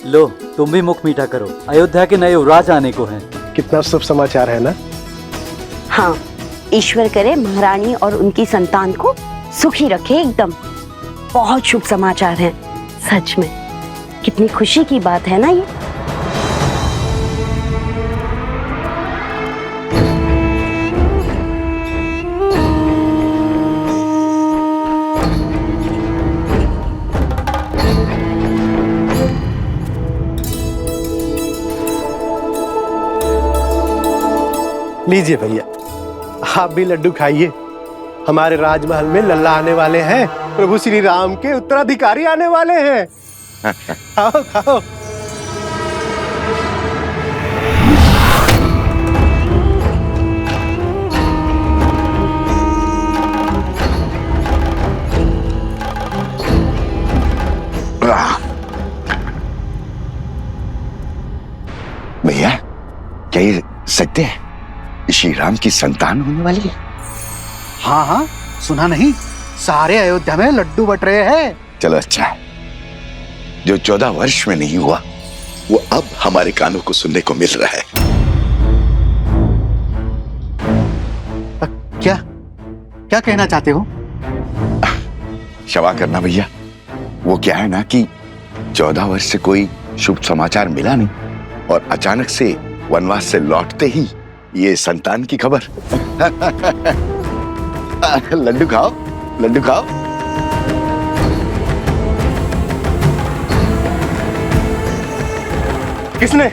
लो तुम भी मुख मीठा करो, अयोध्या के नए युवराज आने को हैं। कितना शुभ समाचार है ना। हाँ, ईश्वर करे महारानी और उनकी संतान को सुखी रखे एकदम। बहुत शुभ समाचार है सच में। कितनी खुशी की बात है ना ये। लीजिए भैया, आप भी लड्डू खाइए। हमारे राजमहल में लल्ला आने वाले हैं, प्रभु श्री राम के उत्तराधिकारी आने वाले हैं। खाओ खाओ। भैया, क्या ये सत्य है? श्री राम की संतान होने वाली है? हाँ हाँ, सुना नहीं? सारे अयोध्या में लड्डू बट रहे हैं। चलो अच्छा है। जो 14 वर्ष में नहीं हुआ वो अब हमारे कानों को सुनने को मिल रहा है। क्या क्या कहना चाहते हो? क्षमा करना भैया, वो क्या है ना कि 14 वर्ष से कोई शुभ समाचार मिला नहीं और अचानक से वनवास से लौटते ही ये संतान की खबर। लड्डू खाओ, लड्डू खाओ। किसने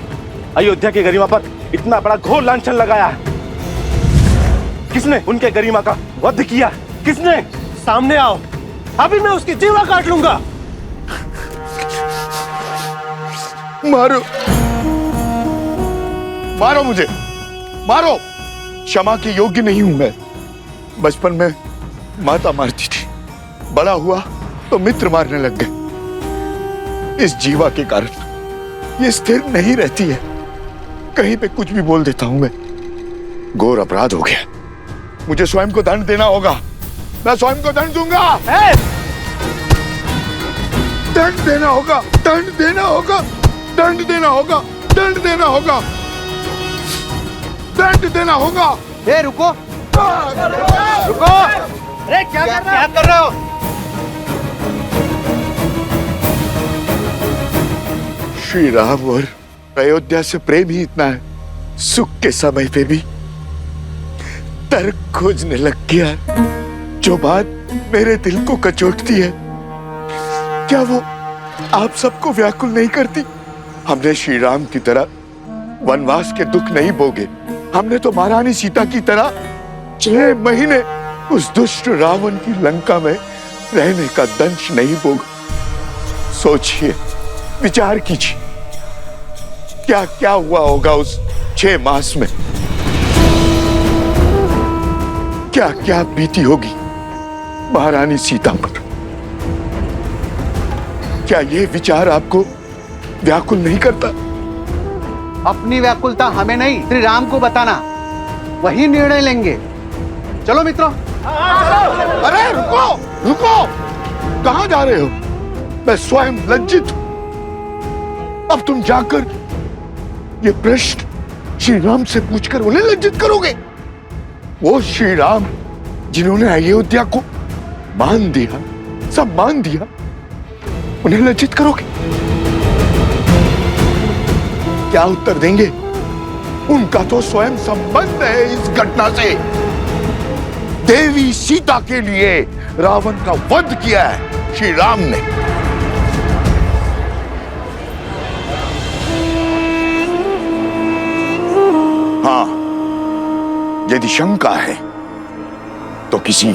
अयोध्या की गरिमा पर इतना बड़ा घोर लांछन लगाया है? किसने उनके गरिमा का वध किया? किसने? सामने आओ, अभी मैं उसकी जीवा काट लूंगा। मारो, मारो मुझे, मारो। क्षमा के योग्य नहीं हूं मैं। बचपन में माता मारती थी, बड़ा हुआ तो मित्र मारने लग गए। इस जीवा के कारण ये स्थिर नहीं रहती है, कहीं पे कुछ भी बोल देता हूं मैं। घोर अपराध हो गया, मुझे स्वयं को दंड देना होगा। मैं स्वयं को दंड दूंगा। दंड देना होगा, दंड देना होगा, दंड देना होगा, दंड देना होगा, दंड देना होगा। ए रुको, रुको। अरे क्या कर रहे हो? श्री राम और अयोध्या से प्रेम ही इतना है, सुख के समय पे भी तर्क खोजने लग गया। जो बात मेरे दिल को कचोटती है, क्या वो आप सबको व्याकुल नहीं करती? हमने श्री राम की तरह वनवास के दुख नहीं भोगे। हमने तो महारानी सीता की तरह 6 महीने उस दुष्ट रावण की लंका में रहने का दंश नहीं भोगा। सोचिए, विचार कीजिए, क्या क्या हुआ होगा उस 6 मास में। क्या क्या बीती होगी महारानी सीता पर। क्या ये विचार आपको व्याकुल नहीं करता? अपनी व्याकुलता हमें नहीं, श्री राम को बताना, वही निर्णय लेंगे। चलो मित्रों। अरे रुको, रुको, कहां जा रहे हो? मैं स्वयं लज्जित हूं। अब तुम जाकर ये प्रश्न श्री राम से पूछकर उन्हें लज्जित करोगे? वो श्री राम जिन्होंने अयोध्या को मान दिया, सम्मान दिया, उन्हें लज्जित करोगे? क्या उत्तर देंगे? उनका तो स्वयं संबंध है इस घटना से। देवी सीता के लिए रावण का वध किया है श्री राम ने। हाँ, यदि शंका है तो किसी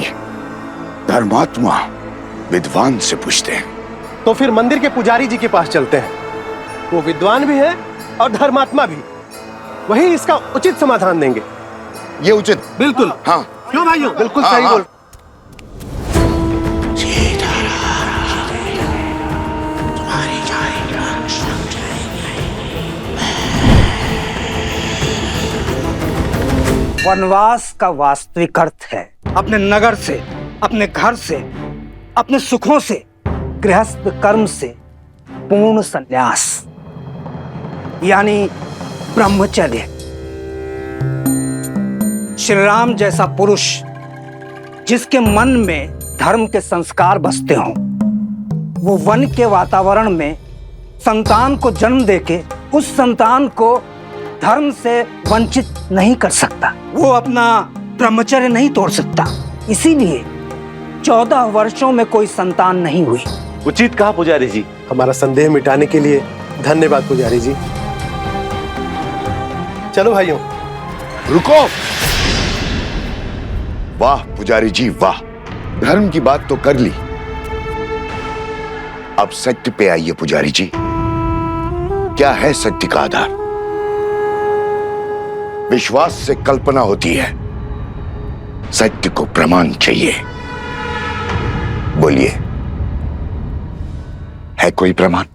धर्मात्मा विद्वान से पूछते हैं। तो फिर मंदिर के पुजारी जी के पास चलते हैं, वो विद्वान भी है और धर्मात्मा भी, वही इसका उचित समाधान देंगे। ये उचित? बिल्कुल। हाँ, क्यों भाइयों? बिल्कुल हाँ, सही हाँ। बोल। वनवास का वास्तविक अर्थ है अपने नगर से, अपने घर से, अपने सुखों से, गृहस्थ कर्म से पूर्ण संन्यास। यानी ब्रह्मचर्य। श्री राम जैसा पुरुष जिसके मन में धर्म के संस्कार बसते हों, वो वन के वातावरण में संतान को जन्म देके उस संतान को धर्म से वंचित नहीं कर सकता। वो अपना ब्रह्मचर्य नहीं तोड़ सकता। इसीलिए 14 वर्षों में कोई संतान नहीं हुई। उचित कहा पुजारी जी। हमारा संदेह मिटाने के लिए धन्यवाद पुजारी जी। चलो भाइयों। रुको। वाह पुजारी जी वाह, धर्म की बात तो कर ली, अब सत्य पे आइए पुजारी जी। क्या है सत्य का आधार? विश्वास से कल्पना होती है, सत्य को प्रमाण चाहिए। बोलिए, है कोई प्रमाण?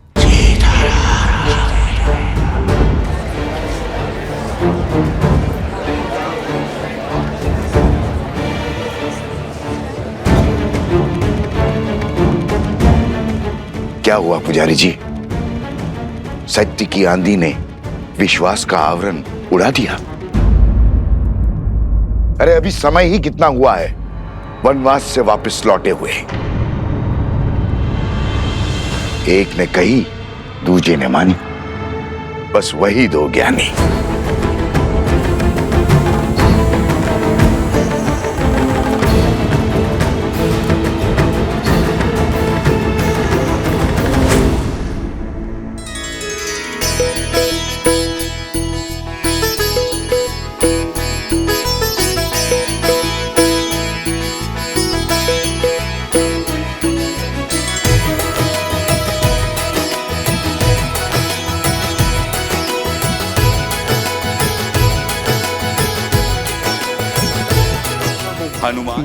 क्या हुआ पुजारी जी? सत्य की आंधी ने विश्वास का आवरण उड़ा दिया। अरे अभी समय ही कितना हुआ है वनवास से वापस लौटे हुए। एक ने कही, दूजे ने मानी, बस वही दो ज्ञानी।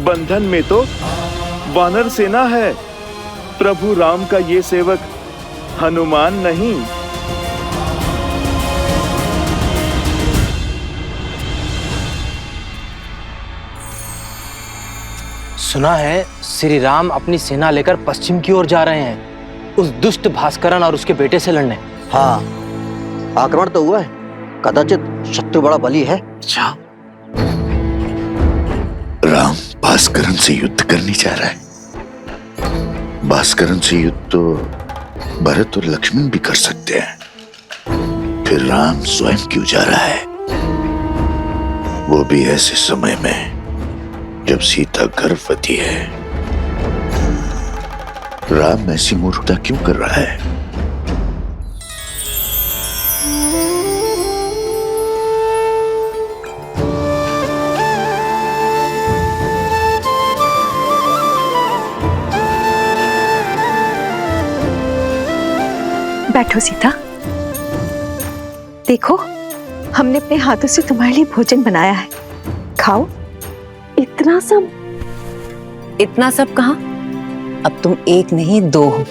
बंधन में तो वानर सेना है, प्रभु राम का ये सेवक हनुमान नहीं। सुना है श्री राम अपनी सेना लेकर पश्चिम की ओर जा रहे हैं, उस दुष्ट भास्करन और उसके बेटे से लड़ने। हाँ, आक्रमण तो हुआ है, कदाचित शत्रु बड़ा बली है। अच्छा, राम भास्करन से युद्ध करने जा रहा है। भास्करन से युद्ध तो भरत और लक्ष्मण भी कर सकते हैं, फिर राम स्वयं क्यों जा रहा है? वो भी ऐसे समय में जब सीता गर्भवती है। राम ऐसी मूर्खता क्यों कर रहा है? बैठो सीता। देखो, हमने अपने हाथों से तुम्हारे लिए भोजन बनाया है, खाओ। इतना सब? इतना सब कहाँ? अब तुम एक नहीं दो हो।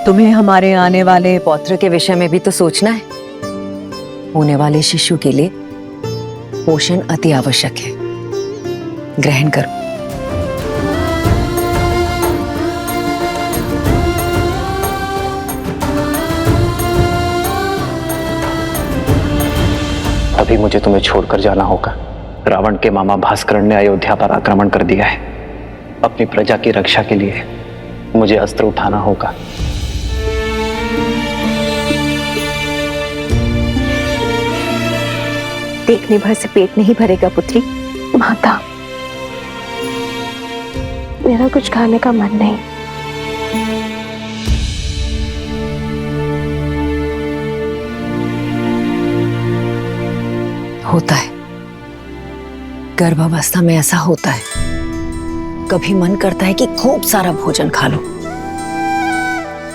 तुम्हें हमारे आने वाले पौत्र के विषय में भी तो सोचना है। होने वाले शिशु के लिए पोषण अति आवश्यक है। ग्रहण करो। अभी मुझे तुम्हें छोड़कर जाना होगा। रावण के मामा भास्करन ने अयोध्या पर आक्रमण कर दिया है। अपनी प्रजा की रक्षा के लिए मुझे अस्त्र उठाना होगा। देखने भर से पेट नहीं भरेगा पुत्री। माता, मेरा कुछ खाने का मन नहीं। होता है, गर्भावस्था में ऐसा होता है। कभी मन करता है कि खूब सारा भोजन खा लो,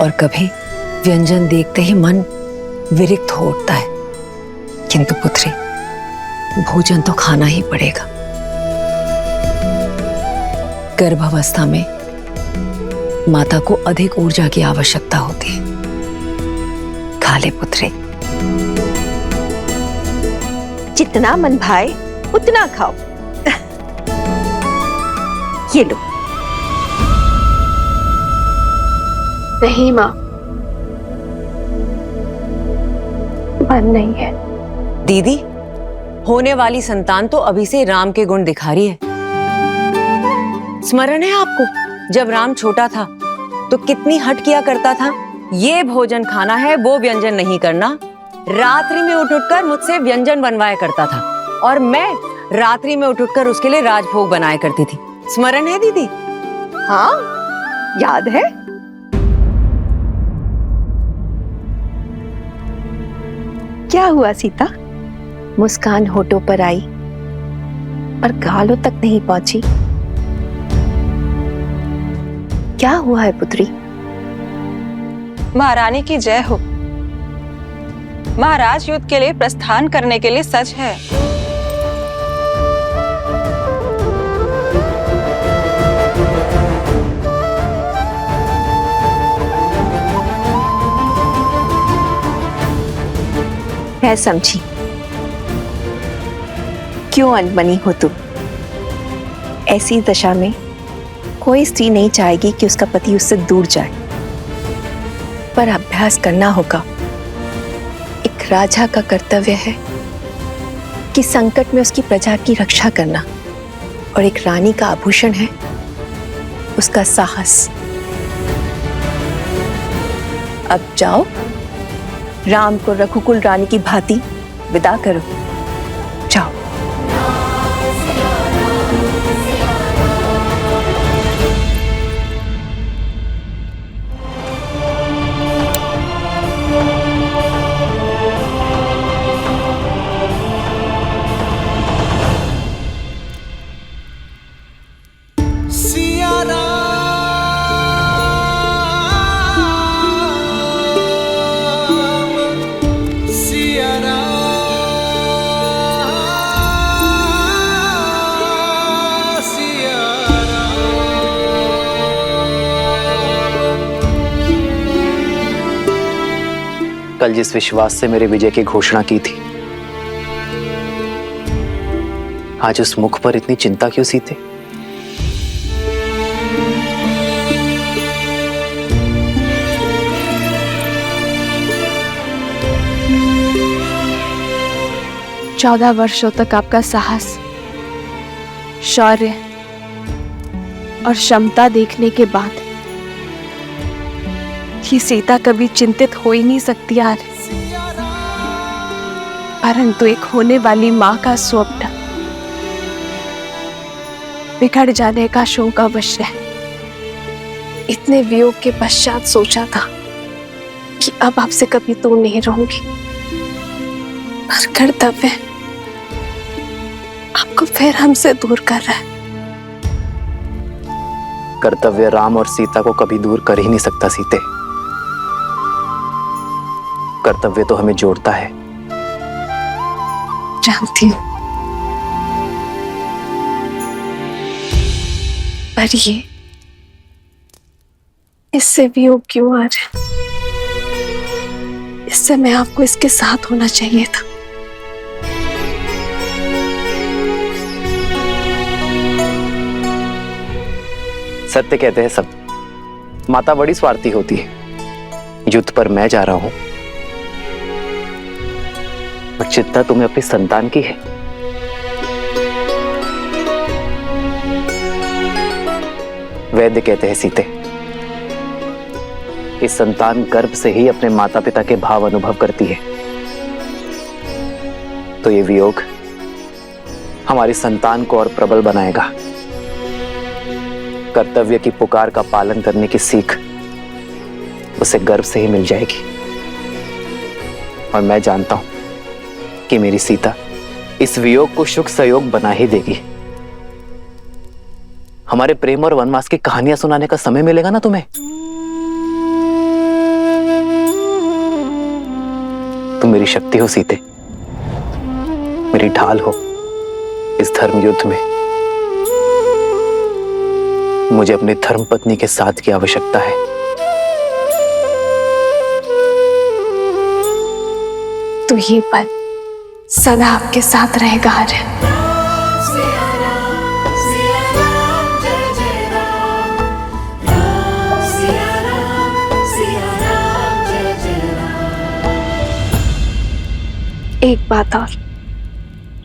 और कभी व्यंजन देखते ही मन विरक्त हो उठता है। किंतु पुत्री, भोजन तो खाना ही पड़ेगा। गर्भावस्था में माता को अधिक ऊर्जा की आवश्यकता होती है। खा ले पुत्री। जितना मन भाए उतना खाओ। ये लो। नहीं माँ, मन नहीं है। दीदी, होने वाली संतान तो अभी से राम के गुण दिखा रही है। स्मरण है आपको, जब राम छोटा था तो कितनी हट किया करता था, ये भोजन खाना है, वो व्यंजन नहीं करना। रात्रि में उठ कर मुझसे व्यंजन बनवाया करता था और मैं रात्रि में उठ कर उसके लिए राजभोग बनाया करती थी। स्मरण है दीदी? हाँ, याद है। क्या हुआ सीता? मुस्कान होठों पर आई पर गालों तक नहीं पहुंची। क्या हुआ है पुत्री? महारानी की जय हो। महाराज युद्ध के लिए प्रस्थान करने के लिए सच है। मैं समझी क्यों अनबनी हो तुम। ऐसी दशा में कोई स्त्री नहीं चाहेगी कि उसका पति उससे दूर जाए, पर अभ्यास करना होगा। एक राजा का कर्तव्य है कि संकट में उसकी प्रजा की रक्षा करना, और एक रानी का आभूषण है उसका साहस। अब जाओ, राम को रघुकुल रानी की भांति विदा करो। जाओ। कल जिस विश्वास से मेरे विजय की घोषणा की थी, आज उस मुख पर इतनी चिंता क्यों सीते? चौदह वर्षों तक आपका साहस, शौर्य और क्षमता देखने के बाद कि सीता कभी चिंतित हो ही नहीं सकती यार। परंतु एक होने वाली माँ का स्वप्न बिगड़ जाने का शोक अवश्य है। इतने वियोग के पश्चात सोचा था कि अब आपसे कभी दूर नहीं रहूंगी, पर कर्तव्य आपको फिर हमसे दूर कर रहा है। कर्तव्य राम और सीता को कभी दूर कर ही नहीं सकता सीते। कर्तव्य तो हमें जोड़ता है। जानती हूँ, पर ये इससे वियोग क्यों आ रहा है? इस समय आपको इसके साथ होना चाहिए था। सत्य कहते हैं सब, माता बड़ी स्वार्थी होती है। युद्ध पर मैं जा रहा हूं, पर चिंता तुम्हें अपनी संतान की है। वैद्य कहते हैं सीते कि संतान गर्भ से ही अपने माता पिता के भाव अनुभव करती है। तो ये वियोग हमारी संतान को और प्रबल बनाएगा। कर्तव्य की पुकार का पालन करने की सीख उसे गर्भ से ही मिल जाएगी। और मैं जानता हूं कि मेरी सीता इस वियोग को सुख सहयोग बना ही देगी। हमारे प्रेम और वनवास की कहानियां सुनाने का समय मिलेगा ना तुम्हें? तुम मेरी शक्ति हो सीते, मेरी ढाल हो इस धर्म युद्ध में। मुझे अपनी धर्म पत्नी के साथ की आवश्यकता है। तो ये पल सदा आपके साथ रहेगा आर्यन। एक बात और,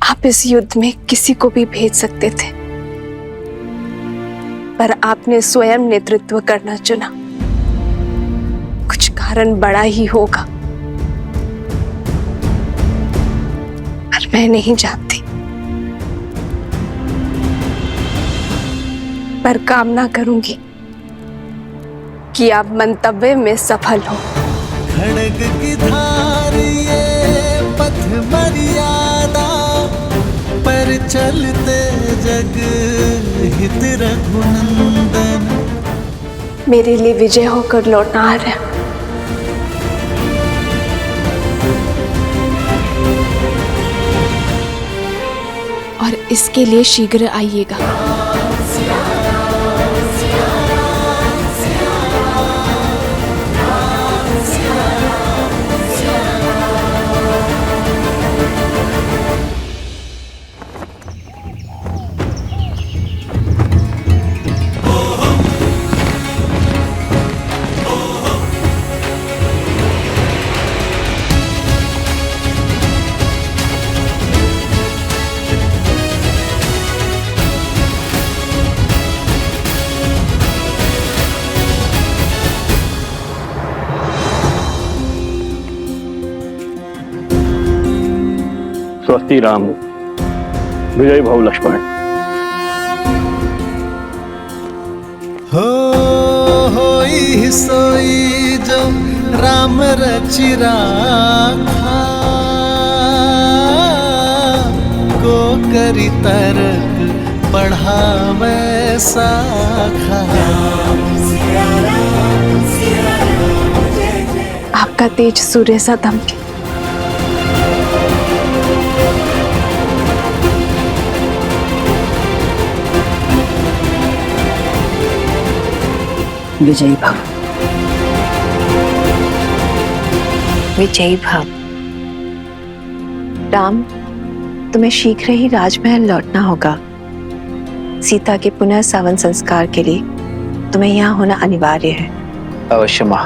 आप इस युद्ध में किसी को भी भेज सकते थे, पर आपने स्वयं नेतृत्व करना चुना। कुछ कारण बड़ा ही होगा, पर मैं नहीं जानती। पर कामना करूंगी कि आप मंतव्य में सफल हो। खड़ग की धार ये पथ मर्यादा, पर चलते जग हित रघुनंदन। मेरे लिए विजय होकर लौटना आ रहा है। और इसके लिए शीघ्र आइएगा। स्वस्ति राम, विजय भव लक्ष्मण। होई सोई जो राम रचि राखा, को करी तरक बढ़ावे साखा। आपका तेज सूर्य सा दमके। विजयी भव। विजयी भव। राम, तुम्हें शीघ्र ही राजमहल लौटना होगा। सीता के पुनः सावन संस्कार के लिए तुम्हें यहाँ होना अनिवार्य है। अवश्य मां।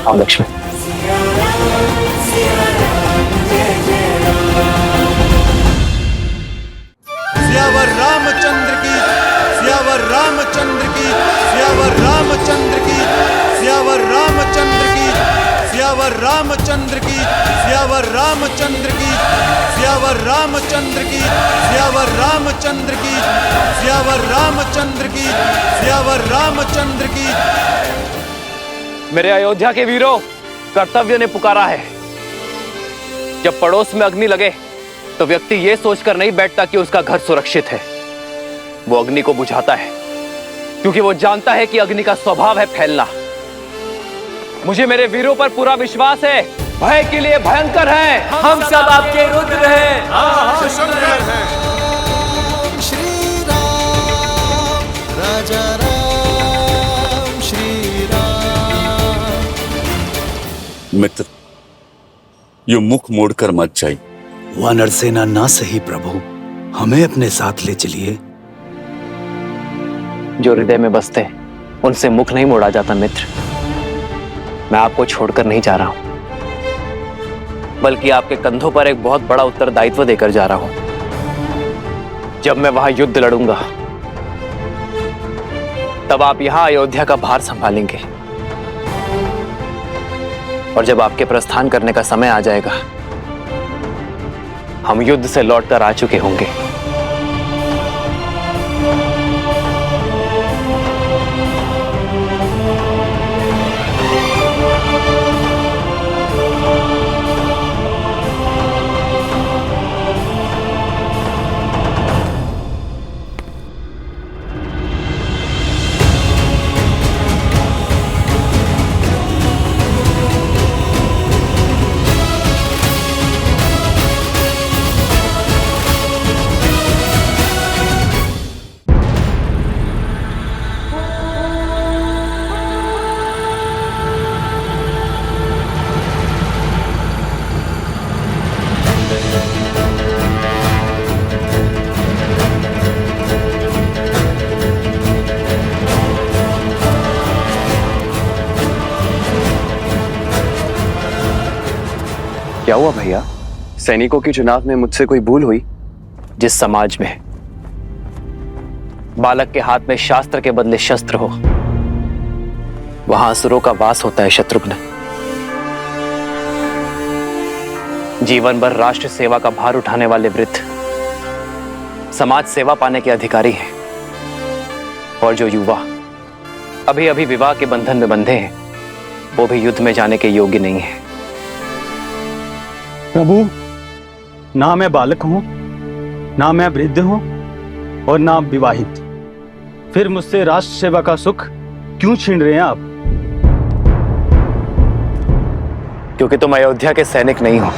आओ लक्ष्मण। सियावर रामचंद्र की, सियावर रामचंद्र की, सियावर रामचंद्र की, सियावर रामचंद्र की, सियावर रामचंद्र की, सियावर रामचंद्र की, सियावर रामचंद्र की, सियावर रामचंद्र की, सियावर रामचंद्र की, सियावर रामचंद्र की। मेरे अयोध्या के वीरों, कर्तव्य ने पुकारा है। जब पड़ोस में अग्नि लगे तो व्यक्ति यह सोचकर नहीं बैठता कि उसका घर सुरक्षित है। वो अग्नि को बुझाता है क्योंकि वो जानता है कि अग्नि का स्वभाव है फैलना। मुझे मेरे वीरों पर पूरा विश्वास है। भय के लिए भयंकर है। हम सब आपके रुद्र हैं। शंकर है। श्री राम, राजा राम, श्री राम। मित्र, यो मुख मोड़कर मत जाइए। वानर सेना ना सही प्रभु, हमें अपने साथ ले चलिए। जो हृदय में बसते उनसे मुख नहीं मोड़ा जाता मित्र। मैं आपको छोड़कर नहीं जा रहा हूं, बल्कि आपके कंधों पर एक बहुत बड़ा उत्तरदायित्व देकर जा रहा हूं। जब मैं वहां युद्ध लड़ूंगा तब आप यहां अयोध्या का भार संभालेंगे, और जब आपके प्रस्थान करने का समय आ जाएगा हम युद्ध से लौटकर आ चुके होंगे। क्या हुआ भैया? सैनिकों के चुनाव में मुझसे कोई भूल हुई? जिस समाज में बालक के हाथ में शास्त्र के बदले शस्त्र हो, वहां असुरों का वास होता है शत्रुघ्न। जीवन भर राष्ट्र सेवा का भार उठाने वाले वृद्ध समाज सेवा पाने के अधिकारी हैं, और जो युवा अभी अभी विवाह के बंधन में बंधे हैं, वो भी युद्ध में जाने के योग्य नहीं है। प्रभु, ना मैं बालक हूं, ना मैं वृद्ध हूं, और ना विवाहित। फिर मुझसे राष्ट्र सेवा का सुख क्यों छीन रहे हैं आप? क्योंकि तुम अयोध्या के सैनिक नहीं हो।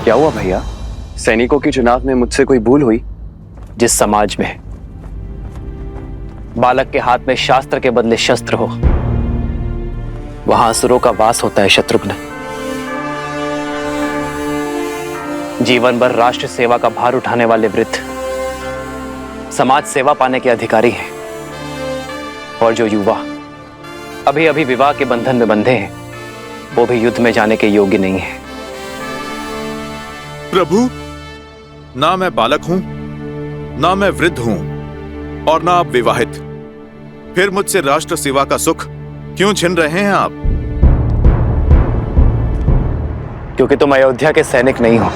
क्या हुआ भैया? सैनिकों के चुनाव में मुझसे कोई भूल हुई? जिस समाज में बालक के हाथ में शास्त्र के बदले शस्त्र हो, वहां असुरों का वास होता है शत्रुघ्न। जीवन भर राष्ट्र सेवा का भार उठाने वाले वृद्ध समाज सेवा पाने के अधिकारी हैं, और जो युवा अभी अभी विवाह के बंधन में बंधे हैं, वो भी युद्ध में जाने के योग्य नहीं है। प्रभु, ना मैं बालक हूं, ना मैं वृद्ध हूं, और ना आप विवाहित। फिर मुझसे राष्ट्र सेवा का सुख क्यों छीन रहे हैं आप? क्योंकि तुम अयोध्या के सैनिक नहीं हो।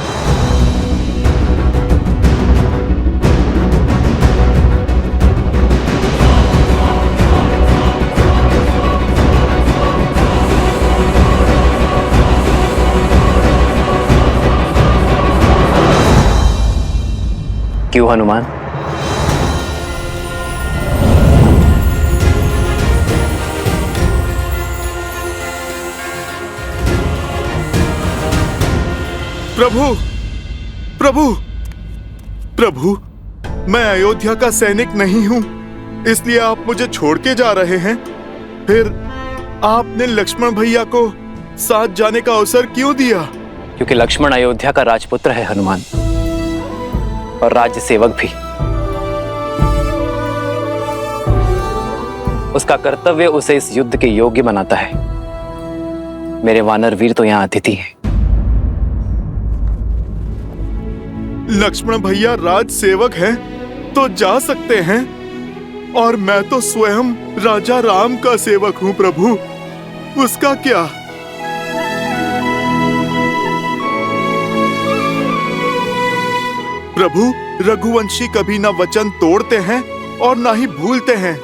क्यों हनुमान? प्रभु, प्रभु, प्रभु, मैं अयोध्या का सैनिक नहीं हूं, इसलिए आप मुझे छोड़ के जा रहे हैं। फिर आपने लक्ष्मण भैया को साथ जाने का अवसर क्यों दिया? क्योंकि लक्ष्मण अयोध्या का राजपुत्र है हनुमान, और राज्य सेवक भी। उसका कर्तव्य उसे इस युद्ध के योग्य बनाता है। मेरे वानर वीर तो यहां अतिथि हैं। लक्ष्मण भैया राज सेवक हैं तो जा सकते हैं, और मैं तो स्वयं राजा राम का सेवक हूं प्रभु, उसका क्या? प्रभु, रघुवंशी कभी ना वचन तोड़ते हैं और ना ही भूलते हैं।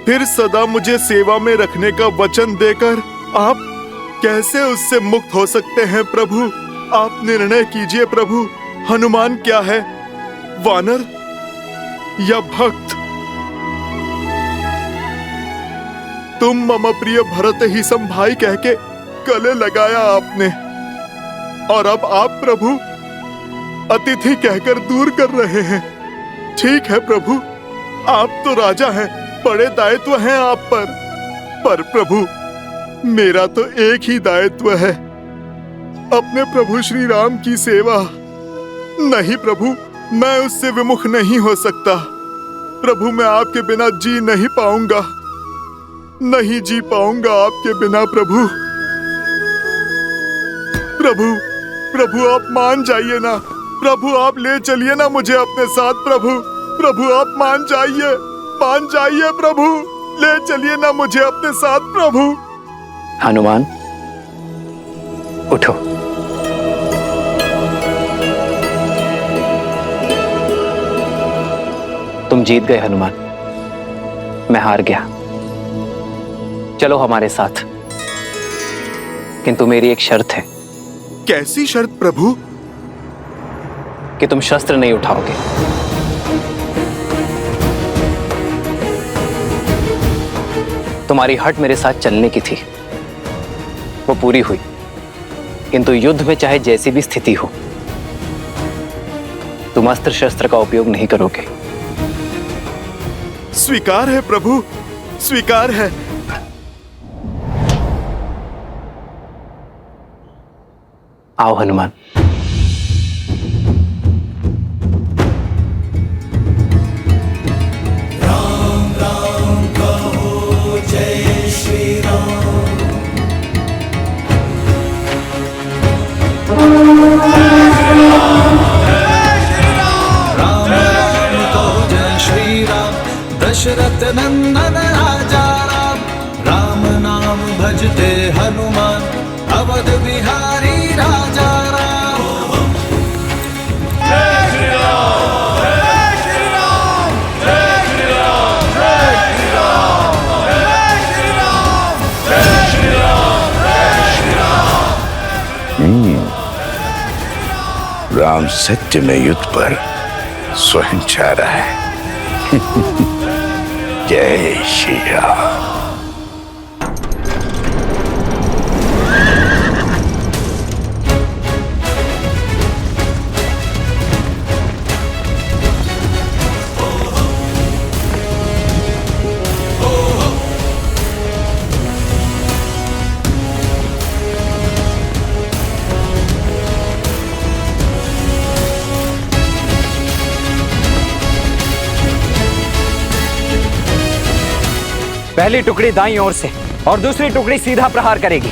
फिर सदा मुझे सेवा में रखने का वचन देकर आप कैसे उससे मुक्त हो सकते हैं प्रभु? आप निर्णय कीजिए प्रभु, हनुमान क्या है, वानर या भक्त? तुम मम प्रिय भरत ही सम भाई कह के गले लगाया आपने, और अब आप प्रभु अतिथि कहकर दूर कर रहे हैं। ठीक है प्रभु, आप तो राजा हैं, बड़े दायित्व हैं आप पर प्रभु मेरा तो एक ही दायित्व है, अपने प्रभु श्री राम की सेवा। नहीं प्रभु, मैं उससे विमुख नहीं हो सकता। प्रभु, मैं आपके बिना जी नहीं पाऊंगा, नहीं जी पाऊंगा आपके बिना प्रभु। प्रभु, प्रभु आप मान जाइए ना प्रभु, आप ले चलिए ना मुझे अपने साथ प्रभु। प्रभु आप मान जाइए प्रभु, ले चलिए ना मुझे अपने साथ प्रभु। हनुमान, उठो। तुम जीत गए हनुमान, मैं हार गया। चलो हमारे साथ, किंतु मेरी एक शर्त है। कैसी शर्त प्रभु? कि तुम शस्त्र नहीं उठाओगे। तुम्हारी हट मेरे साथ चलने की थी, वो पूरी हुई। किंतु युद्ध में चाहे जैसी भी स्थिति हो, तुम अस्त्र शस्त्र का उपयोग नहीं करोगे। स्वीकार है प्रभु, स्वीकार है। आओ हनुमान। राम राम कहो, जय श्री राम। राम राम कहो, जय श्री राम। दशरथ नंदन राजा राम, राम नाम भजते हनुमान, अवध बिहारी राजा राम। जय श्री राम, जय श्री राम, जय श्री राम, जय श्री राम, जय श्री राम, जय श्री राम, जय श्री राम। राम सत्य में युद्ध पर स्वयं जा रहा है। जय श्री राम। पहली टुकड़ी दाईं ओर से और दूसरी टुकड़ी सीधा प्रहार करेगी।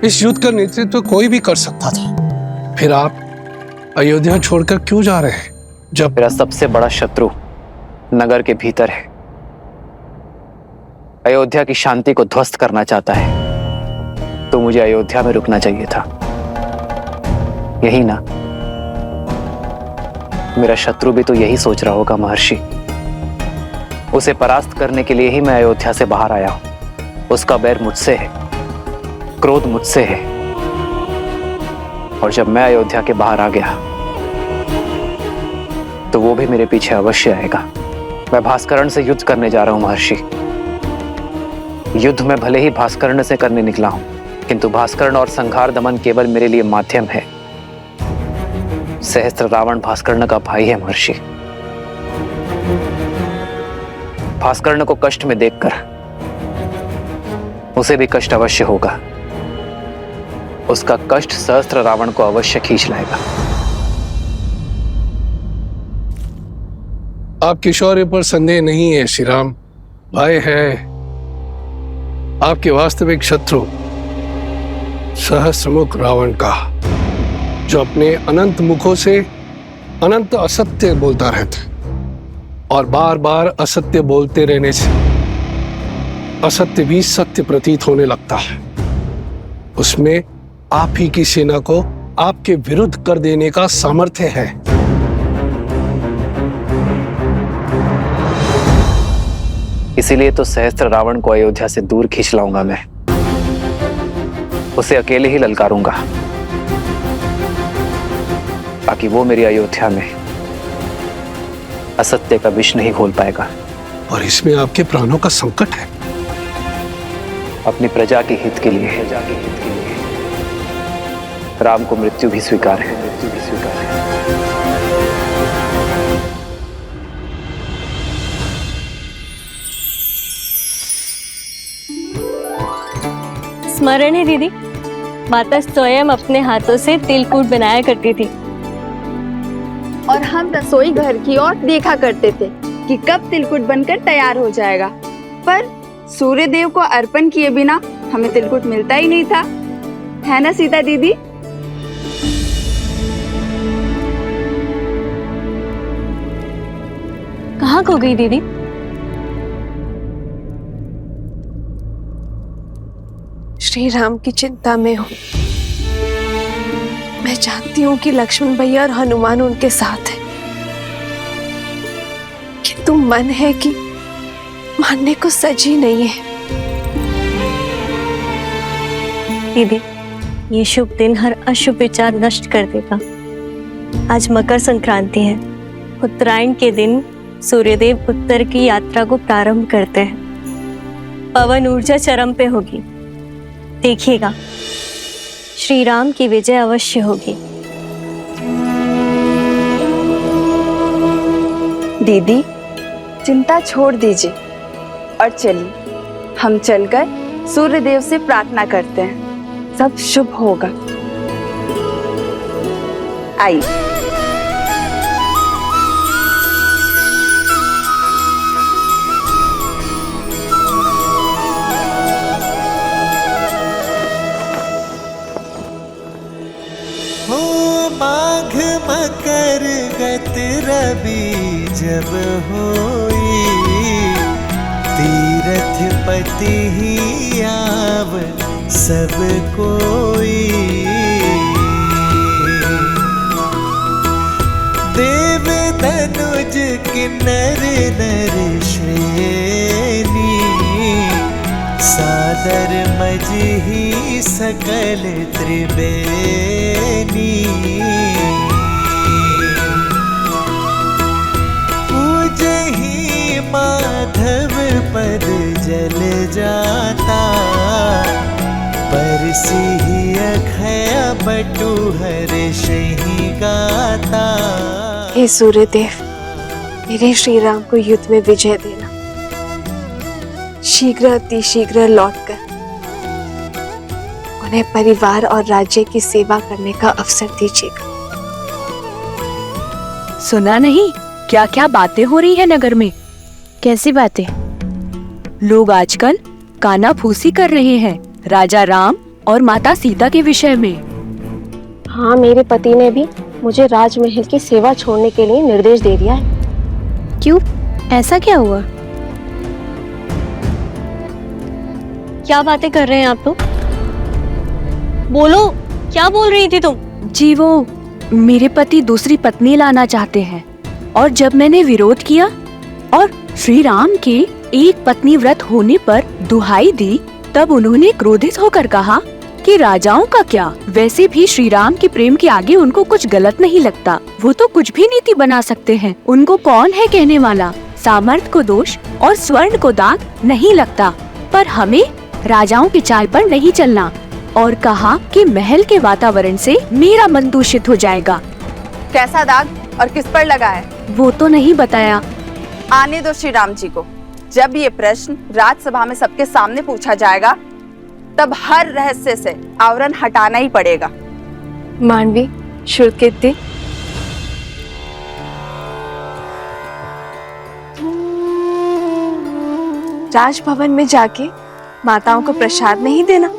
इस युद्ध का नेतृत्व कोई भी कर सकता था, फिर आप अयोध्या छोड़कर क्यों जा रहे हैं? जब मेरा सबसे बड़ा शत्रु नगर के भीतर है, अयोध्या की शांति को ध्वस्त करना चाहता है, तो मुझे अयोध्या में रुकना चाहिए था। यही ना? मेरा शत्रु भी तो यही सोच रहा होगा महर्षि। उसे परास्त करने के लिए ही मैं अयोध्या से बाहर आया हूं। उसका बैर मुझसे है, क्रोध मुझसे है, और जब मैं अयोध्या के बाहर आ गया तो वो भी मेरे पीछे अवश्य आएगा। मैं भास्करण से युद्ध करने जा रहा हूं महर्षि। युद्ध में भले ही भास्करण से करने निकला हूं, किंतु भास्करण और संहार दमन केवल मेरे लिए माध्यम है। सहस्त्र रावण भास्कर्ण का भाई है महर्षि। भास्कर्ण को कष्ट में देखकर उसे भी कष्ट अवश्य होगा। उसका कष्ट सहस्त्र रावण को अवश्य खींच लाएगा। आपके शौर्य पर संदेह नहीं है श्री राम। भय है आपके वास्तविक शत्रु सहस्त्रमुख रावण का, जो अपने अनंत मुखों से अनंत असत्य बोलता रहता और बार बार असत्य बोलते रहने से असत्य भी सत्य प्रतीत होने लगता है। उसमें आप ही की सेना को आपके विरुद्ध कर देने का सामर्थ्य है। इसीलिए तो सहस्त्र रावण को अयोध्या से दूर खींच लाऊंगा मैं। उसे अकेले ही ललकारूंगा, ताकि वो मेरी अयोध्या में असत्य का विष नहीं घोल पाएगा। और इसमें आपके प्राणों का संकट है। अपनी प्रजा के हित के लिए राम को मृत्यु भी स्वीकार है। स्मरण है दीदी, माता स्वयं अपने हाथों से तिलकूट बनाया करती थी, और हम रसोई घर की ओर देखा करते थे कि कब तिलकुट बनकर तैयार हो जाएगा। पर सूर्य देव को अर्पण किए बिना हमें तिलकुट मिलता ही नहीं था, है ना सीता दीदी? कहाँ खो गई दीदी? श्री राम की चिंता में हूँ। मैं जानती हूँ कि लक्ष्मण भैया और हनुमान उनके साथ हैं, किंतु मन है कि मानने को सजी नहीं है। दीदी, ये शुभ दिन हर अशुभ विचार नष्ट कर देगा। आज मकर संक्रांति है। उत्तरायण के दिन सूर्यदेव उत्तर की यात्रा को प्रारंभ करते हैं। पवन ऊर्जा चरम पे होगी, देखिएगा श्री राम की विजय अवश्य होगी। दीदी, चिंता छोड़ दीजिए और चलिए हम चलकर सूर्यदेव से प्रार्थना करते हैं, सब शुभ होगा। आइए। माघ मकर गत रवि जब होई, तीरथ पति ही आव सब कोई। देव धनुज किन्नर नर श्रेणी, सादर मजही सकल त्रिवेणी। पूजही माधव पद जल जाता, परसिही अखय बटु हर्षहि गाता। हे सूर्यदेव, मेरे श्री राम को युद्ध में विजय देना। शीघ्र अति शीघ्र लौटकर उन्हें परिवार और राज्य की सेवा करने का अवसर दीजिएगा। सुना नहीं क्या क्या बातें हो रही है नगर में? कैसी बातें? लोग आजकल कानाफूसी कर रहे हैं राजा राम और माता सीता के विषय में। हाँ, मेरे पति ने भी मुझे राजमहल की सेवा छोड़ने के लिए निर्देश दे दिया है। क्यों, ऐसा क्या हुआ? क्या बातें कर रहे हैं आप लोग? बोलो, क्या बोल रही थी तुम? जी वो मेरे पति दूसरी पत्नी लाना चाहते हैं, और जब मैंने विरोध किया और श्री राम के एक पत्नी व्रत होने पर दुहाई दी, तब उन्होंने क्रोधित होकर कहा कि राजाओं का क्या, वैसे भी श्री राम के प्रेम के आगे उनको कुछ गलत नहीं लगता। वो तो कुछ भी नीति बना सकते हैं, उनको कौन है कहने वाला। सामर्थ्य को दोष और स्वर्ण को दाग नहीं लगता, पर हमें राजाओं की चाल पर नहीं चलना। और कहा कि महल के वातावरण से मेरा मन दूषित हो जाएगा। कैसा दाग और किस पर लगा है? वो तो नहीं बताया। आने दो श्री राम जी को। जब ये प्रश्न राजसभा में सबके सामने पूछा जाएगा, तब हर रहस्य से आवरण हटाना ही पड़ेगा। मानवी, श्रुतकीर्ति, राजभवन में जाके माताओं को प्रसाद नहीं देना?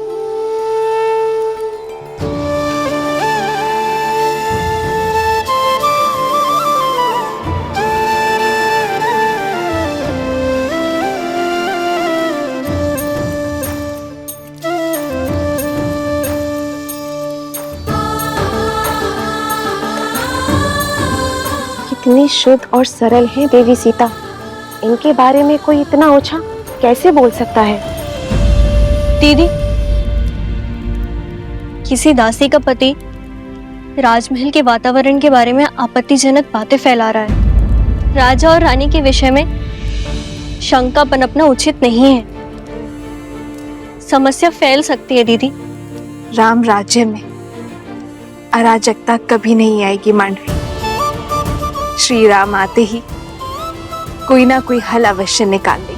कितनी शुद्ध और सरल है देवी सीता, इनके बारे में कोई इतना ओछा कैसे बोल सकता है? दीदी, किसी दासी का पति राजमहल के वातावरण के बारे में आपत्तिजनक बातें फैला रहा है। राजा और रानी के विषय में शंका पनपना उचित नहीं है, समस्या फैल सकती है। दीदी, राम राज्य में अराजकता कभी नहीं आएगी मांडवी। श्री राम आते ही कोई ना कोई हल अवश्य निकाल लेंगे।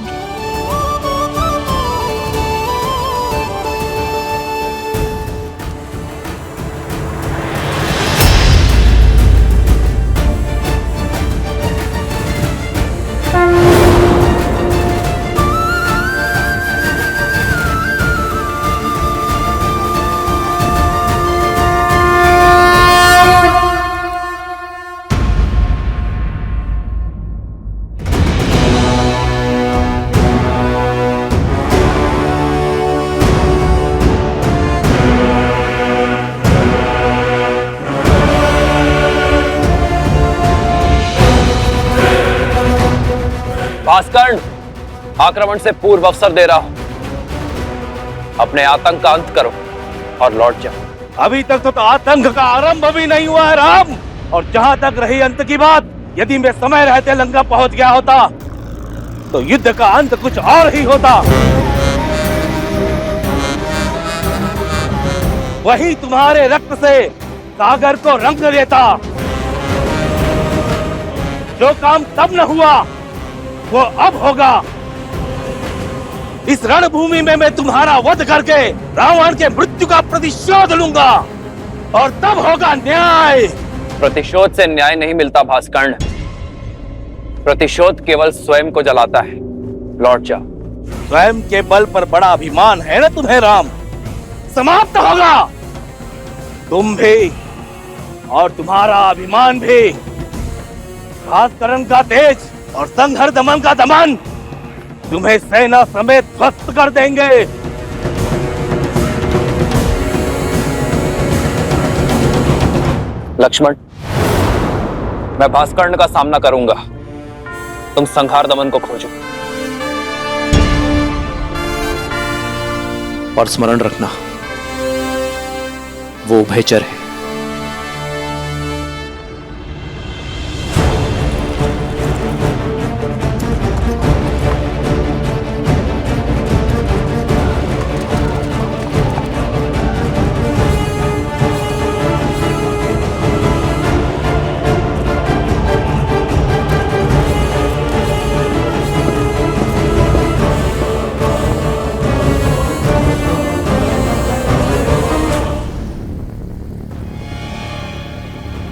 भास्कर्ण, आक्रमण से पूर्व अवसर दे रहा हूं, अपने आतंक का अंत करो और लौट जाओ। अभी तक तो आतंक का आरंभ भी नहीं हुआ है राम, और जहां तक रही अंत की बात, यदि मैं समय रहते लंका पहुंच गया होता तो युद्ध का अंत कुछ और ही होता। वही तुम्हारे रक्त से सागर को रंग देता। जो काम तब न हुआ वो अब होगा। इस रणभूमि में मैं तुम्हारा वध करके रावण के मृत्यु का प्रतिशोध लूंगा और तब होगा न्याय। प्रतिशोध से न्याय नहीं मिलता भास्कर्ण। प्रतिशोध केवल स्वयं को जलाता है। लौट जा। स्वयं के बल पर बड़ा अभिमान है ना तुम्हें राम? समाप्त होगा तुम भी और तुम्हारा अभिमान भी। भास्करण का तेज और संघर दमन का दमन तुम्हें सेना समेत ध्वस्त कर देंगे। लक्ष्मण, मैं भास्कर्ण का सामना करूंगा। तुम संहार दमन को खोजो और स्मरण रखना, वो उभयचर है।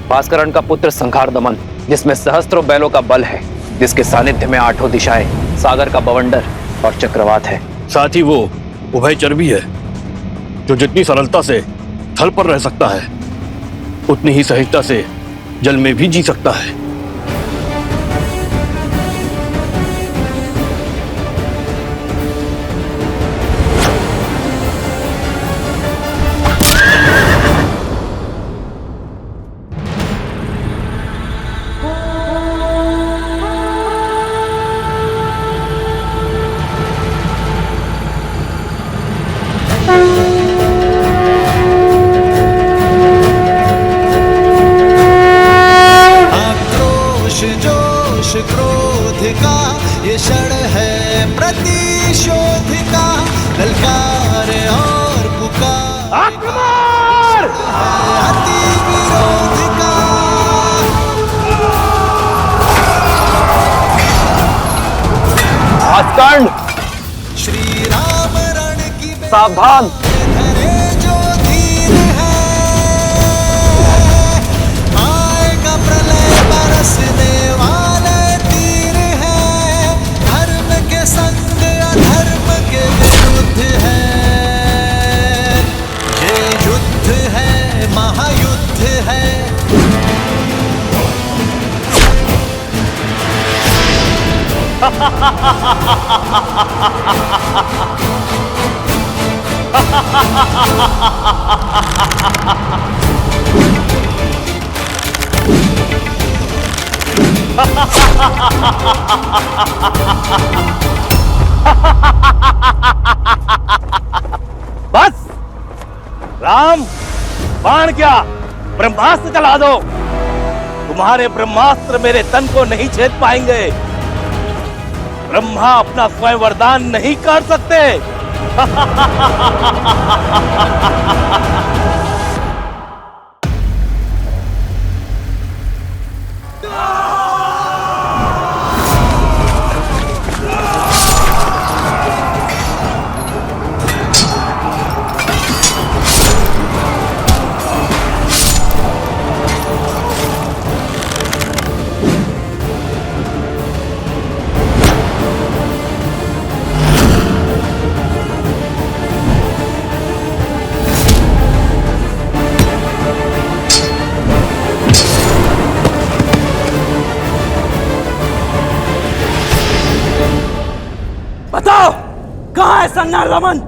भास्करण का पुत्र संहार दमन, जिसमें सहस्त्रों बैलों का बल है, जिसके सानिध्य में आठों दिशाएं, सागर का बवंडर और चक्रवात है। साथ ही वो उभयचर भी है, जो जितनी सरलता से थल पर रह सकता है उतनी ही सहजता से जल में भी जी सकता है। क्रोध का ये क्षण है प्रतिशोध का, ललकार और पुकार अति विरोध का। भास्कर्ण, श्री राम रण की सावधान। जो धीर है, आएगा प्रलय बरसने वाले तीर है, धर्म के संग अधर्म के विरुद्ध है। ये युद्ध है, महायुद्ध है। बस राम, बाण क्या ब्रह्मास्त्र चला दो। तुम्हारे ब्रह्मास्त्र मेरे तन को नहीं छेद पाएंगे। ब्रह्मा अपना स्वयं वरदान नहीं कर सकते। बताओ कहां है संहार दमन?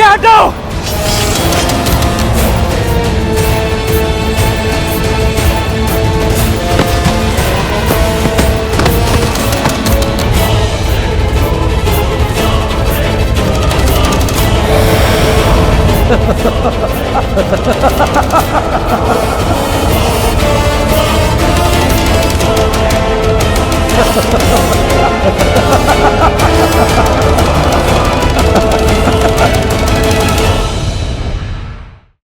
हटो। Ha ha ha ha!